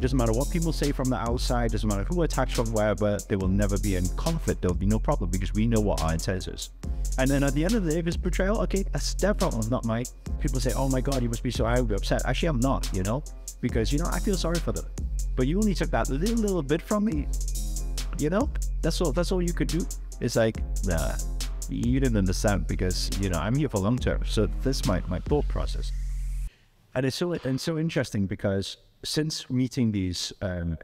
Doesn't matter what people say from the outside, doesn't matter who attacks from wherever, there will never be any conflict, there'll be no problem because we know what our intent is. And then at the end of the day, if it's betrayal, okay, that's their problem, not mine. People say, oh my God, you must be so angry, upset. Actually, I'm not, because, I feel sorry for them. But you only took that little bit from me, that's all you could do. It's like, nah, you didn't understand because, I'm here for long term. So this is my thought process. And it's so interesting because since meeting these,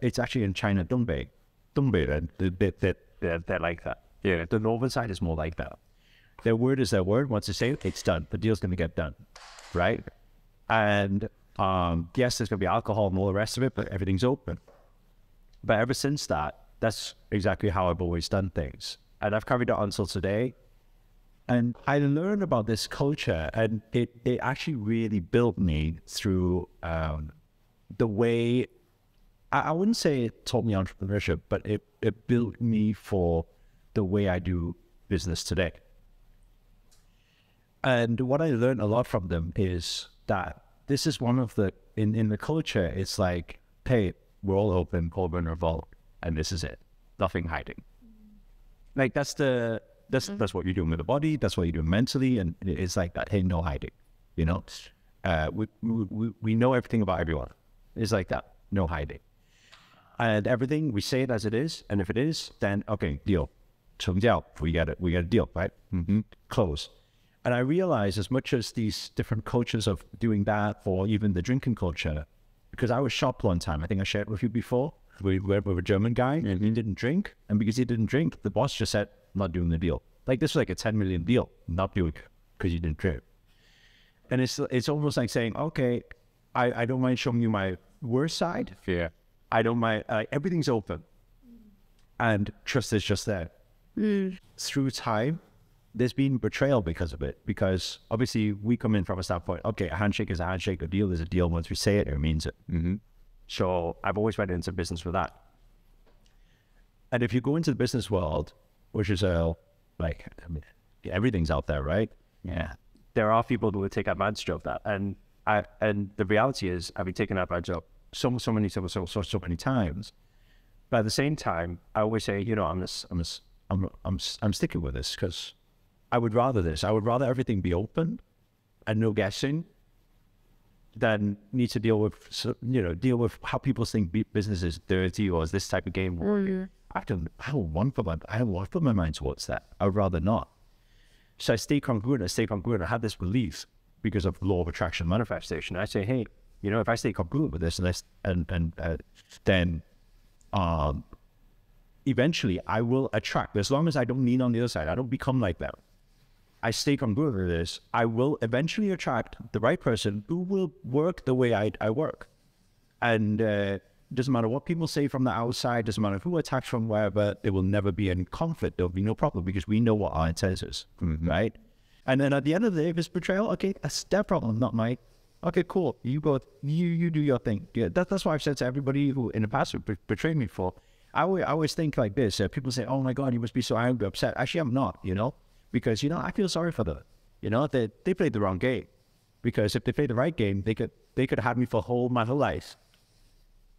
it's actually in China, Dongbei, they're like that. Yeah, the northern side is more like that. Their word is their word. Once they say it, it's done. The deal's going to get done, right? And yes, there's going to be alcohol and all the rest of it, but everything's open. But ever since that, that's exactly how I've always done things. And I've carried it on until today. And I learned about this culture, and it actually really built me through the way, I wouldn't say it taught me entrepreneurship, but it built me for the way I do business today. And what I learned a lot from them is that this is one of the, in the culture, it's like, hey, we're all open, all vulnerable, and this is it. Nothing hiding. Like that's what you're doing with the body, that's what you're doing mentally, and it's like that, hey, no hiding, we know everything about everyone. It's like that, no hiding. And everything, we say it as it is, and if it is, then okay, deal. 成交, we got a deal, right? Close. And I realized as much as these different cultures of doing that, or even the drinking culture, because I was shocked one time, I think I shared with you before, we went with a German guy, and he didn't drink, and because he didn't drink, the boss just said, not doing the deal. Like this was like a 10 million deal, not doing it because you didn't drink. And it's almost like saying, okay, I don't mind showing you my worst side. Yeah. I don't mind, everything's open. And trust is just there. Through time, there's been betrayal because of it. Because obviously we come in from a standpoint, okay, a handshake is a handshake, a deal is a deal. Once we say it, it means it. So I've always went into business with that. And if you go into the business world, which is everything's out there, right? Yeah. There are people who will take advantage of that. And the reality is I've been taken advantage of so many times. But at the same time, I always say, I'm sticking with this because I would rather this. I would rather everything be open and no guessing than need to deal with how people think business is dirty or is this type of game. I don't want to put my mind towards that. I would rather not. So I stay congruent. I have this belief because of law of attraction manifestation. I say, hey, if I stay congruent with this then eventually I will attract. As long as I don't lean on the other side, I don't become like them. I stay congruent with this, I will eventually attract the right person who will work the way I work. And doesn't matter what people say from the outside, doesn't matter who attacks from wherever, there will never be any conflict, there'll be no problem because we know what our intent is, right? And then at the end of the day, if it's betrayal, okay, that's their problem, not mine. Okay, cool, you do your thing. Yeah, that's why I've said to everybody who in the past would betrayed me for, I always think like this, people say, oh my God, you must be so angry, upset. Actually, I'm not, because, I feel sorry for them. They played the wrong game. Because if they played the right game, they could have had me for my whole life.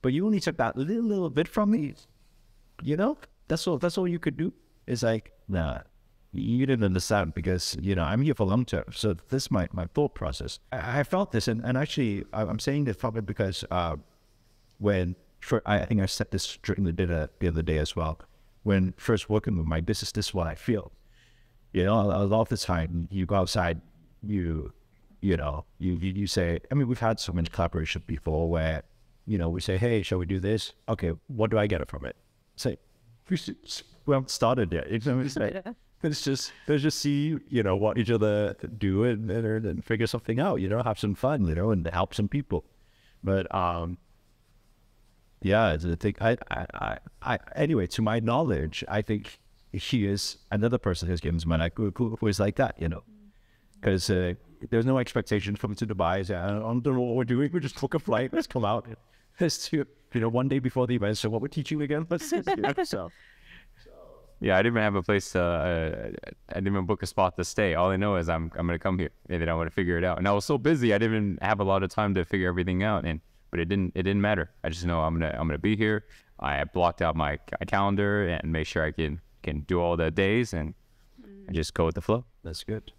But you only took that little bit from me. That's all you could do. It's like, nah, you didn't understand because, I'm here for long term. So this is my thought process. I felt this, and actually, I'm saying this probably because I think I said this during the dinner the other day as well. When first working with Mike, this is what I feel. A lot of the time, you go outside, you say, we've had so many collaborations before where, we say, hey, shall we do this? Okay, what do I get from it? Say, we haven't started yet. It's like, let's just see, what each other do and figure something out, have some fun, and help some people. But, yeah, I think anyway, to my knowledge, I think he is another person who's given money who is like that, because there's no expectation for him to Dubai. I don't know what we're doing. We just book a flight. Let's come out. Let's do, one day before the event. So what we're teaching again? Let's so. Yeah, I didn't even have a place to, I didn't even book a spot to stay. All I know is I'm going to come here and then I want to figure it out. And I was so busy, I didn't even have a lot of time to figure everything out. And but it didn't matter. I just know I'm gonna be here. I blocked out my calendar and make sure I can do all the days and just go with the flow. That's good.